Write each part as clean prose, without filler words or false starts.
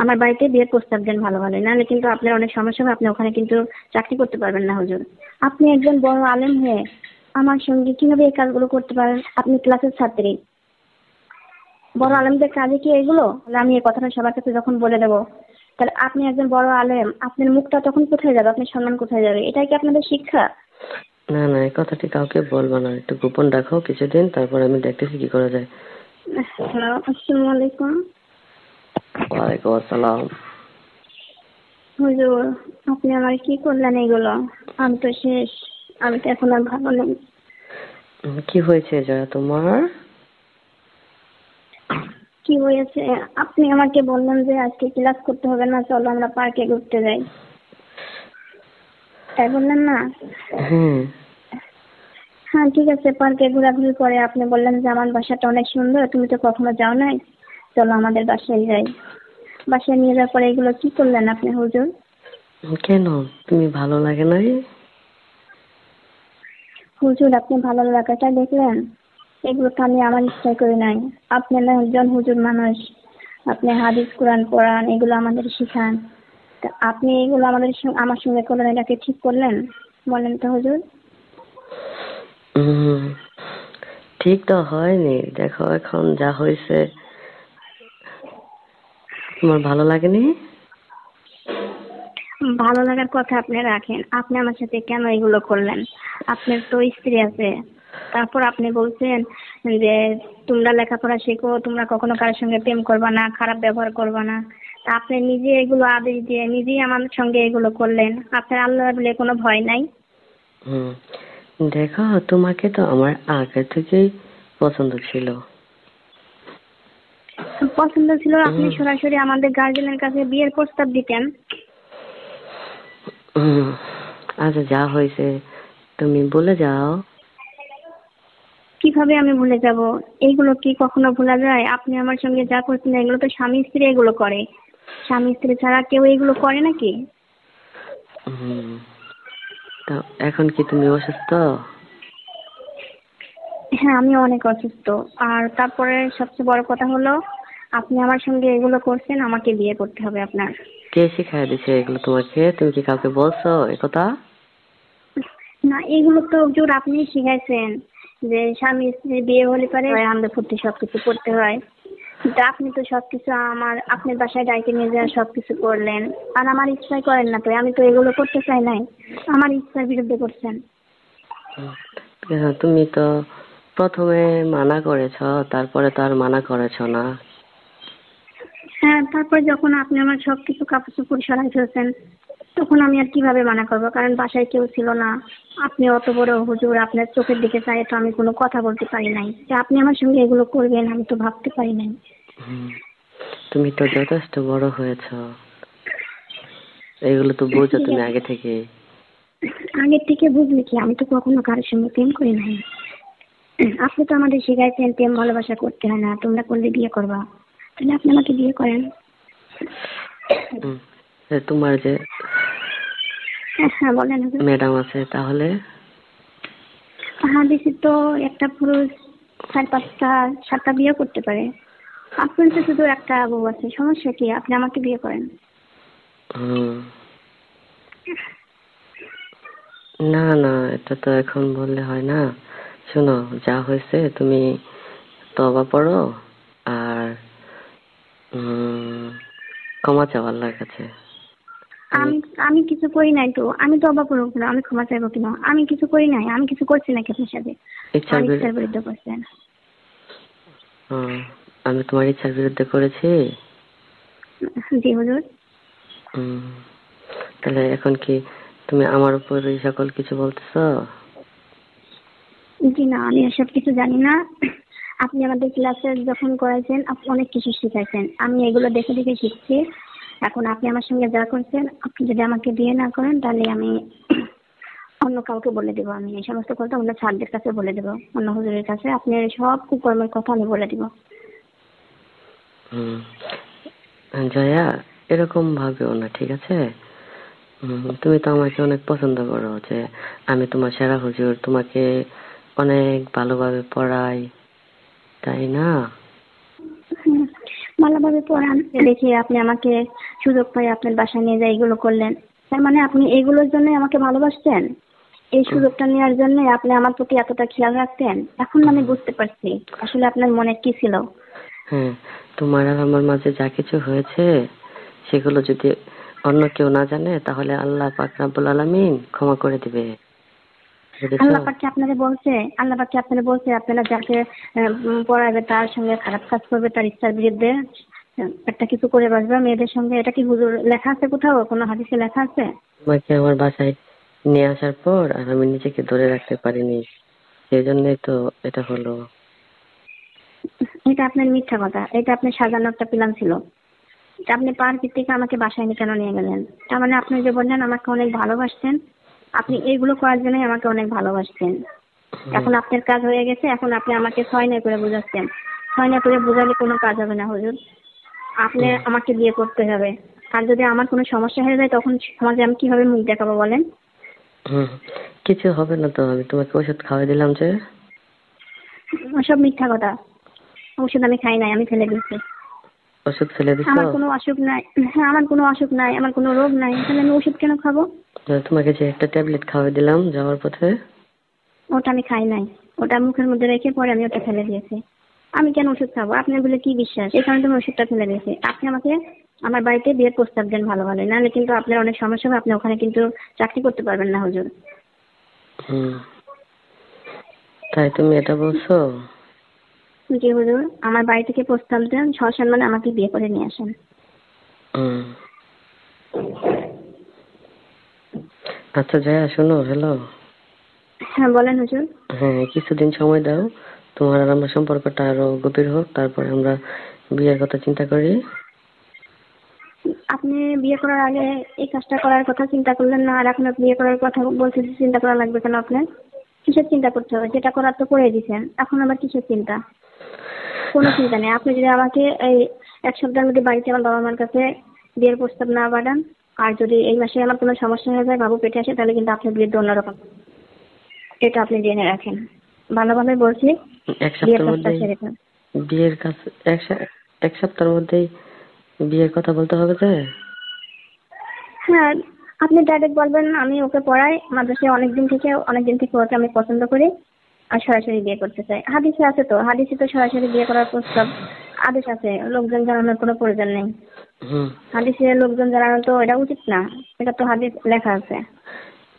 আমার বাড়িতে বিয়ের প্রস্তাব দেন ভালো ভালো, নাহলে কিন্তু আপনার অনেক সমস্যা হবে, আপনি ওখানে কিন্তু চাকরি করতে পারবেন না হুজুর। আপনি একজন বড় আলেম হয়ে আমার সঙ্গে কিভাবে এই কাজগুলো করতে পারেন? আপনি ক্লাসের ছাত্রী, বড় আলেমদের কাজে কি এগুলো? তাহলে আমি এই কথাটা সবার কাছে যখন বলে দেবো, তাহলে আপনি একজন বড় আলেম, আপনার মুখটা তখন কোথায় যাবে, আপনার সম্মান কোথায় যাবে? এটাই কি আপনাদের শিক্ষা? না না, এই কথাটি কাউকে বলবো না, একটু গোপন রাখো কিছুদিন, তারপর আমি দেখতেছি কি করা যায়। হ্যালো, আসসালামু আলাইকুম। ওয়ালাইকুম আসসালাম। হুজুর, আপনি আমার কি করলেন এগুলো? আমি তো শেষ, আমি তো এখন আর ভালো নেই। কি হয়েছে জয়া তোমার? কি হয়েছে? আপনি আমাকে বললেন যে আজকে ক্লাস করতে হবে না, চলো আমরা পার্কে ঘুরতে যাই, তাই বললেন না? হ্যাঁ। হ্যাঁ ঠিক আছে, পার্কে ঘোরাঘুরি করে আপনি বললেন যে আমার বাসাটা অনেক সুন্দর, তুমি তো কখনো যাও নাই, চলো আমাদের বাসায় যাই। বাসায় নিয়ে যাওয়ার পরে এগুলো কি করলেন আপনি হুজুর? কেন, তুমি ভালো লাগে নাই? হুজুর, আপনি ভালো লাগাটা দেখলেন, এগুলো তো আমি আমার ইচ্ছাই করি নাই। আপনি না একজন হুজুর মানুষ, আপনি হাদিস কোরআন পড়ান, এগুলো আমাদের শিখান, তা আপনি এগুলো আমার সঙ্গে করলেন, এটাকে ঠিক করলেন? বলেন তো হুজুর। উম, ঠিক তো হয়নি, দেখো এখন যা হয়েছে। তোমার ভালো লাগেনি? ভালো লাগার কথা আপনি রাখেন, আপনি আমার সাথে কেন এগুলো করলেন? আপনার তো স্ত্রী আছে, তারপর আপনি বলছেন যে তোমরা লেখাপড়া শেখো, তোমরা কখনো কারোর সঙ্গে প্রেম করবা না, খারাপ ব্যবহার করবা না। তা আপনি নিজে এগুলো আদেশ দিয়ে নিজেই আমার সঙ্গে এগুলো করলেন, আপনার আল্লাহ বলে কোনো ভয় নাই? হুম, দেখো তোমাকে তো আমার আগে থেকেই পছন্দ ছিল। পছন্দ ছিল, আপনি হুম, সরাসরি আমাদের গার্জেনের কাছে বিয়ের প্রস্তাব দিতেন। হুম, আচ্ছা যা হয়েছে তুমি বলে যাও। কিভাবে আমি ভুলে যাব? এইগুলো কি কখনো ভোলা যায়? আপনি আমার সঙ্গে যা করছেন এগুলো তো স্বামী স্ত্রী এগুলো করে, স্বামী স্ত্রী ছাড়া কেউ এগুলো করে নাকি? হুম, তা এখন কি তুমি অসুস্থ? হ্যাঁ, আমি অনেক অসুস্থ। আর তারপরে সবচেয়ে বড় কথা হলো, আপনি আমার সঙ্গে এগুলো করছেন, আমাকে বিয়ে করতে হবে আপনার। কে শিখাই দিছে এগুলো তোমাকে? তুমি কি কাউকে বলছো একথা? না, এগুলো তো হুজুর আপনি শিখাইছেন যে স্বামী স্ত্রী বিয়ে হলে পারে আনন্দ ফুর্তি সবকিছু করতে হয়। কিন্তু আপনি তো সবকিছু আমার আপনার বাসায় ডাইকে নিয়ে যাওয়া সবকিছু করলেন, আর আমার ইচ্ছাই করেন না, তো আমি তো এগুলো করতে চাই নাই, আমার ইচ্ছার বিরুদ্ধে করছেন। হুম, তুমি তো প্রথমে মানা করেছো, তারপরে তো আর মানা করেছো না। হ্যাঁ, তারপর যখন আপনি আমার সবকিছু কাপড় চোপড় সরাই ফেলছেন, তখন আমি আর কিভাবে মানা করবো? কারণ বাসায় কেউ ছিল না। আপনি অত বড় হুজুর, আপনার চোখের দিকে চাই তো আমি কোনো কথা বলতে পারি নাই যে আপনি আমার সঙ্গে এগুলো করবেন, আমি তো ভাবতে পারি নাই। হুম, তুমি তো যথেষ্ট বড় হয়েছো, এগুলো তো বোঝো ঠিক তুমি আছে, আগে থেকে। আগের থেকে বুঝলি কি, আমি তো কখনো কারোর সঙ্গে প্রেম করি নাই। আপনি তো আমাদের শিখাইছেন প্রেম ভালোবাসা করতে হয় না, তোমরা করলে বিয়ে করবা, তাহলে আপনি আমাকে বিয়ে করেন। হুম, তোমার যে হ্যাঁ হ্যাঁ, বলেন হুজুর। ম্যাডাম আছে তাহলে? হাদিসে তো একটা পুরুষ 4, 5, 7টা বিয়ে করতে পারে, আপনার তো শুধু একটা বউ আছে, সমস্যা কি? আপনি আমাকে বিয়ে করেন। হুম, না না, এটা তো এখন বললে হয় না। শোনো, যা হয়েছে তুমি তওবা পড়ো, আর ক্ষমা চাও আল্লাহর কাছে। আমি আমি আমি কিছু করি নাই তো, আমি তো অবাক করবো না, আমি ক্ষমা চাইবো কিনা? আমি কিছু করি নাই, আমি কিছু করছি নাকি আপনার সাথে? ইচ্ছার আমার ইচ্ছার বিরুদ্ধে করছেন। হুম, আমি তোমার ইচ্ছার বিরুদ্ধে করেছি? জি হুজুর। হুম, তাহলে এখন কি তুমি আমার উপর এই সকল কিছু বলতেছো? জি না, আমি এসব কিছু জানি না। আপনি আমাদের ক্লাসে যখন করাইছেন আপনি অনেক কিছু শিখাইছেন, আমি এগুলো দেখে দেখে শিখছি। এখন আপনি আমার সঙ্গে যা করছেন, আপনি যদি আমাকে বিয়ে না করেন তাহলে আমি অন্য কাউকে বলে দেবো, আমি এই সমস্ত কথা অন্য স্যারদের কাছে বলে দেবো, অন্য হুজুরের কাছে আপনার সব কুকর্মের কথা আমি বলে দিব। হুম, জয়া, এরকম ভাবেও না, ঠিক আছে? তুমি তো আমাকে অনেক পছন্দ করো, যে আমি তোমার সেরা হুজুর, তোমাকে অনেক ভালোভাবে পড়াই, তাই না? হুম, ভালোভাবে পড়ান, দেখে আপনি আমাকে সুযোগ পাই আপনার বাসায় নিয়ে যাই এগুলো করলেন। তার মানে আপনি এইগুলোর জন্য আমাকে ভালোবাসতেন? এই সুযোগটা নেওয়ার জন্য আপনি আমার প্রতি এতটা খেয়াল রাখতেন? এখন আমি বুঝতে পারছি আসলে আপনার মনে কি ছিল। হ্যাঁ, তোমার আর আমার মাঝে যা কিছু হয়েছে সেগুলো যদি অন্য কেউ না জানে তাহলে আল্লাহ পাক রব্বুল আলামিন ক্ষমা করে দিবে, বুঝেছো? আল্লাহ পাক কি আপনাদের বলছে? আল্লাহ পাক কি আপনাদের বলছে আপনারা যাকে পড়াবে তার সঙ্গে খারাপ কাজ করবে, তার ইচ্ছার বিরুদ্ধে একটা কিছু করে বসবে মেয়েদের সঙ্গে? এটা কি হুজুর লেখা আছে কোথাও, কোনো হাদিসে লেখা আছে? তোমাকে আমার বাসায় নিয়ে আসার পর আর আমি নিজেকে ধরে রাখতে পারিনি, সেই জন্যই তো এটা হলো। এটা আপনার মিথ্যা কথা, এটা আপনার সাজানো একটা প্ল্যান ছিল। তা আপনি পার্কের থেকে আমাকে বাসায় নিয়ে কেন নিয়ে গেলেন? তার মানে আপনি যে বললেন আমাকে অনেক ভালোবাসতেন, আপনি এইগুলো করার জন্যই আমাকে অনেক ভালোবাসতেন। এখন আপনার কাজ হয়ে গেছে, এখন আপনি আমাকে ছয় নয় করে বোঝাচ্ছেন। ছয় নয় করে বোঝালে কোনো কাজ হবে না হুজুর। আপনি আমাকে বিয়ে করতে হবে। আর যদি আমার কোনো সমস্যা হয়ে যায় তখন সমাজে আমি কিভাবে মুখ দেখাবো বলেন? হুম, কিছু হবে না তো, আমি তোমাকে ওষুধ খাওয়াই দিলাম যে। ওসব মিথ্যা কথা। ওষুধ আমি খাই নাই, আমি ফেলে দিচ্ছি। ওষুধ ফেলে দিছো? আমার কোনো অসুখ নাই। হ্যাঁ, আমার কোনো অসুখ নাই, আমার কোনো রোগ নাই, তাহলে আমি ওষুধ কেন খাবো? তোমাকে যে একটা ট্যাবলেট খাওয়াই দিলাম যাওয়ার পথে। ওটা আমি খাই নাই, ওটা মুখের মধ্যে রেখে পরে আমি ওটা ফেলে দিয়েছি। আমি কেন ওষুধ খাবো? আপনার বলে কি বিশ্বাস? এই কারণে তো আমি ওষুধটা ফেলে দিয়েছি। আপনি আমাকে আমার বাড়িতে বিয়ের প্রস্তাব দেন ভালো ভালো, নাহলে কিন্তু আপনার অনেক সমস্যা হবে, আপনি ওখানে কিন্তু চাকরি করতে পারবেন না হুজুর। হুম, তাই তুমি এটা বলছো? জি হুজুর, আমার বাড়ি থেকে প্রস্তাব দেন, সসম্মানে আমাকে বিয়ে করে নিয়ে আসেন। হুম, আচ্ছা জয়া শোনো, হ্যালো। হ্যাঁ বলেন হুজুর। হ্যাঁ, কিছুদিন সময় দাও, তোমার আর আমার সম্পর্কটা আরো গভীর হোক, তারপরে আমরা বিয়ের কথা চিন্তা করি। আপনি বিয়ে করার আগে এই কাজটা করার কথা চিন্তা করলেন না, আর এখন আপনি বিয়ে করার কথা বলতে চিন্তা করা লাগবে কেন আপনার? কিসের চিন্তা করতে হবে? যেটা করার তো করে দিয়েছেন, এখন আবার কিসের চিন্তা? কোনো চিন্তা নেই। আপনি যদি আমাকে এই এক সপ্তাহের মধ্যে বাড়িতে আমার বাবা মার কাছে বিয়ের প্রস্তাব না পাঠান, আর যদি এই মাসে আমার কোনো সমস্যা হয়ে যায়, বাবু পেটে আসে, তাহলে কিন্তু আপনার বিয়ের অন্যরকম। এটা আপনি জেনে রাখেন। ভালোভাবে বলছি, এক বিয়ের সপ্তাহের কাজটা মধ্যেই সেরে ফেলুন। বিয়ের কাজ? এক সপ্তাহের মধ্যেই বিয়ের কথা বলতে হবে যে? হ্যাঁ, আপনি ডাইরেক্ট বলবেন আমি ওকে পড়াই মাদ্রাসায় অনেকদিন থেকে ওকে আমি পছন্দ করি, আর সরাসরি বিয়ে করতে চাই। হাদিসে আছে তো, হাদিসে তো সরাসরি বিয়ে করার প্রস্তাব আদেশ আছে, লোকজন জানানোর কোনো প্রয়োজন নেই। হুম, হাদিসে লোকজন জানানো তো এটা উচিত না, এটা তো হাদিস লেখা আছে।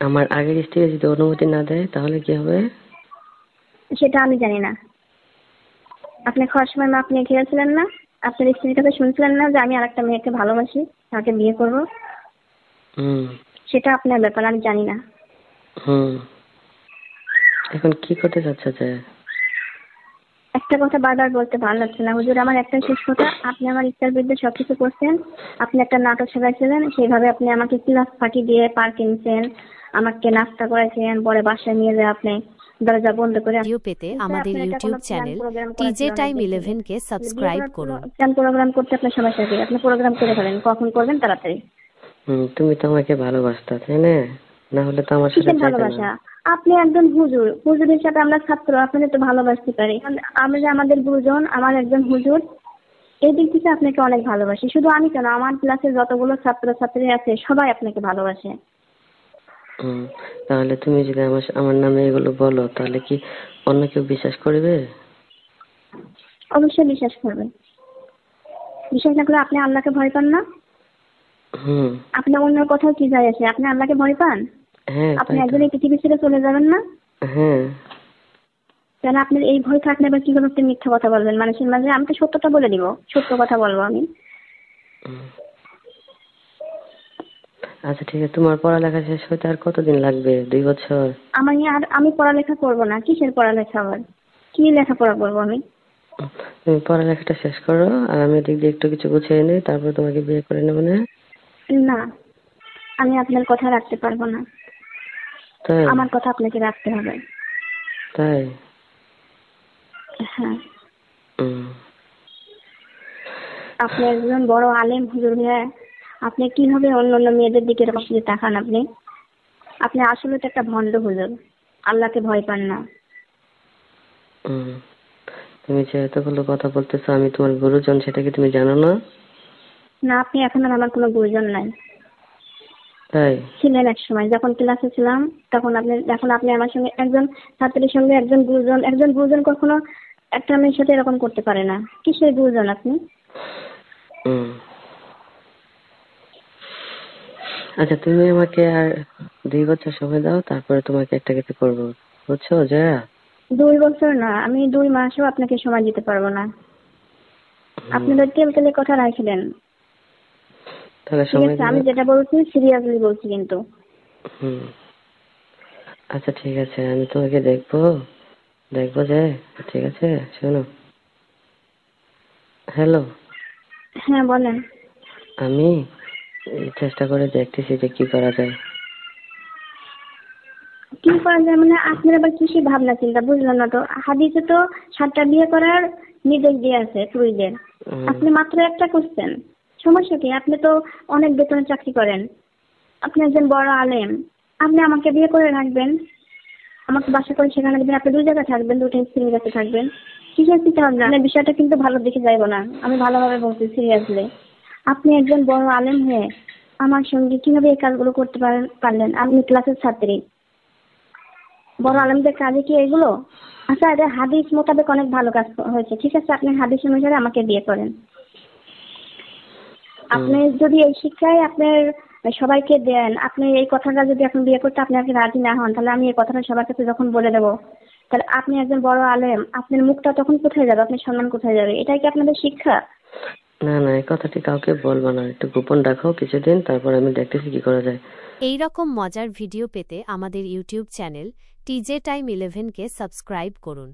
আমার আগের স্ত্রী যদি অনুমতি না দেয় তাহলে কি হবে? সেটা আমি জানি না। আপনি খাওয়ার সময় আপনি খেয়েছিলেন না? আপনার স্ত্রীর কাছে শুনছিলেন না যে আমি আরেকটা মেয়েকে ভালোবাসি, তাকে বিয়ে করব? হুম। সেটা আপনার ব্যাপার, আমি জানি না। হুম, এখন কি করতে চাচ্ছ যে? একটা কথা বারবার বলতে ভালো লাগছে না হুজুর, আমার একটা শেষ কথা। আপনি আমার ইচ্ছার বিরুদ্ধে সবকিছু করছেন। আপনি একটা নাটক সাজাইছিলেন, সেইভাবে আপনি আমাকে ক্লাস ফাঁকি দিয়ে পার্কে নিয়েছেন, আমাকে নাস্তা করাইছেন, পরে বাসায় নিয়ে যায় আপনি দরজা বন্ধ করে। ভিডিও পেতে কিন্তু আমাদের আপনার এটা কোনো ইউটিউব প্ল্যান চ্যানেল প্রোগ্রাম করা টিজে ছিল অনেক টাইম দিন থেকে। 11 কে বিয়ে সাবস্ক্রাইব করার করুন। প্ল্যান প্রোগ্রাম করতে আপনার সমস্যা কি? আপনি প্রোগ্রাম করে ফেলেন, কখন করবেন তাড়াতাড়ি। তুমি তো আমাকে ভালোবাসতা তাই না? না হলে তো আমার সাথে কিসের যাইতে না। ভালোবাসা? আপনি একজন হুজুর, হুজুর হিসাবে আমরা ছাত্র, আপনাদের তো ভালোবাসতে পারি। আমরা যে আমাদের গুরুজন, আমার একজন হুজুর, এই দিক থেকে আপনাকে অনেক ভালোবাসি। শুধু আমি কেন, আমার ক্লাসে যতগুলো ছাত্র ছাত্রী আছে সবাই আপনাকে ভালোবাসে। হুম, তাহলে তুমি যদি আমার নামে এগুলো বলো তাহলে কি অন্য কেউ বিশ্বাস করবে? অবশ্যই বিশ্বাস করবেন। বিশ্বাস না করে আপনি আল্লাহকে ভয় পান না? হুম। আপনি অন্যের কথাও কি যায় আসে? আপনি আল্লাহকে ভয় পান? হ্যাঁ আপনি তাই তো। একদিন এই পৃথিবী ছেড়ে চলে যাবেন না? হ্যাঁ। কেন আপনার এই ভয় থাকলে আবার কিভাবে আপনি মিথ্যা কথা বলবেন মানুষের মাঝে? আমি তো সত্যটা বলে দিব, সত্য কথা বলবো আমি। হুম। আচ্ছা ঠিক আছে, তোমার পড়ালেখা শেষ হতে আর কতদিন লাগবে? 2 বছর? আমি পড়ালেখা করব না। কিসের পড়ালেখা আবার? কি লেখাপড়া করবো আমি? তুমি পড়ালেখাটা শেষ করো আর আমি এদিক দিয়ে একটু কিছু গুছিয়ে নিই, তারপর তোমাকে বিয়ে করে নেবো না? না, আমি আপনার কথা রাখতে পারবো না। তাই? আমার কথা আপনাকে রাখতে হবে। তাই? হ্যাঁ। হুম। আপনি একজন বড় আলেম হুজুর হয়ে আপনি কিভাবে অন্য অন্য মেয়েদের দিকে এরকম করে তাকান? আপনি আপনি আসলে তো একটা ভণ্ড হুজুর, আল্লাহকে ভয় পান না। হুম, তুমি যে এতগুলো কথা বলতেছো, আমি তোমার গুরুজন, সেটা কি তুমি জানো না? না, আপনি এখন আর আমার কোনো গুরুজন নাই। তাই? ছিলেন এক সময় যখন ক্লাসে ছিলাম, তখন এখন আপনি আমার সঙ্গে একজন ছাত্রীর সঙ্গে একজন গুরুজন কখনো একটা মেয়ের সাথে এরকম করতে পারে না। কিসের গুরুজন আপনি? হুম। আচ্ছা, তুমি আমাকে আর 2 বছর সময় দাও, তারপরে তোমাকে একটা কিছু করবো, বুঝছো জয়া? 2 বছর না, আমি 2 মাসও আপনাকে সময় দিতে পারবো না। আপনি তো তেলে কথা রাখলেন। তাহলে ঠিক সময় আছে, দিবে? আমি যেটা বলছি সিরিয়াসলি বলছি কিন্তু। হুম। আচ্ছা ঠিক আছে, আমি তোমাকে দেখবো, দেখবো যে, ঠিক আছে। শোনো, হ্যালো, হ্যাঁ বলেন। আমি চেষ্টা করে দেখতেছি যে কি করা যায়। কি করা যায় মানে আপনার আবার কিসের ভাবনা চিন্তা বুঝলাম না তো। হাদিসে তো 7টা বিয়ে করার নির্দেশ দিয়ে আছে পুরুষদের। হুম। আপনি মাত্র একটা করছেন, সমস্যা কি? আপনি তো অনেক বেতনে চাকরি করেন, আপনি একজন বড় আলেম। আপনি আমাকে বিয়ে করে রাখবেন, আমাকে বাসা করে সেখানে দিবেন, আপনি 2 জায়গায় থাকবেন, 2টা স্ত্রীর কাছে থাকবেন। কিসের চিন্তা ভাবনা? আপনার বিষয়টা কিন্তু ভালো দিকে যাইব না, আমি ভালোভাবে বলছি সিরিয়াসলি। আপনি একজন বড় আলেম হয়ে আমার সঙ্গে কিভাবে এই কাজগুলো করতে পারলেন? আপনি ক্লাসের ছাত্রী, বড় আলেমদের কাজে কি এগুলো? আচ্ছা, এটা হাদিস মোতাবেক অনেক ভালো কাজ হয়েছে, ঠিক আছে, আপনি হাদিস অনুসারে আমাকে বিয়ে করেন। হুম। আপনি যদি এই শিক্ষায় আপনার সবাইকে দেন, আপনি এই কথাটা যদি এখন বিয়ে করতে আপনাকে রাজি না হন, তাহলে আমি এই কথাটা সবার কাছে যখন বলে দেবো, তাহলে আপনি একজন বড় আলেম, আপনার মুখটা তখন কোথায় যাবে, আপনার সম্মান কোথায় যাবে? এটাই কি আপনাদের শিক্ষা? না না, এই কথাটি কাউকে বলবো না, একটু গোপন রাখো কিছুদিন, তারপর আমি দেখতেছি কি করা যায়। এই রকম মজার ভিডিও পেতে আমাদের ইউটিউব চ্যানেল টিজে টাইম 11কে সাবস্ক্রাইব করুন।